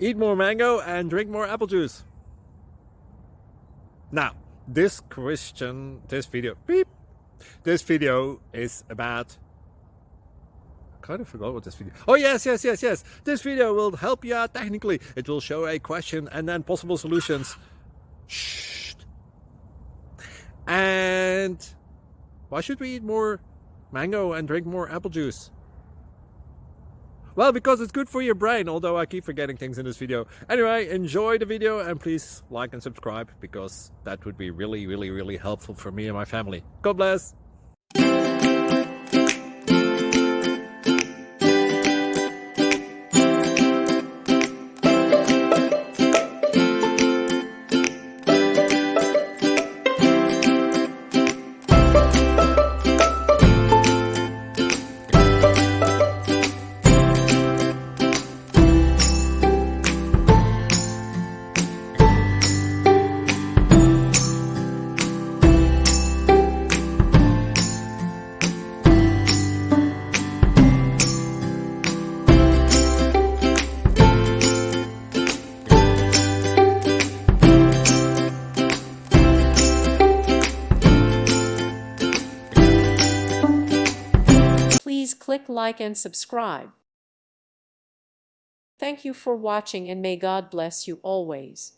Eat more mango and drink more apple juice. Now, this video is about, I kind of forgot what this video. Oh, yes. This video will help you out technically. It will show a question and then possible solutions. Shh. And why should we eat more mango and drink more apple juice? Well, because it's good for your brain, although I keep forgetting things in this video. Anyway, enjoy the video and please like and subscribe, because that would be really helpful for me and my family. God bless. Please click like and subscribe. Thank you for watching and may God bless you always.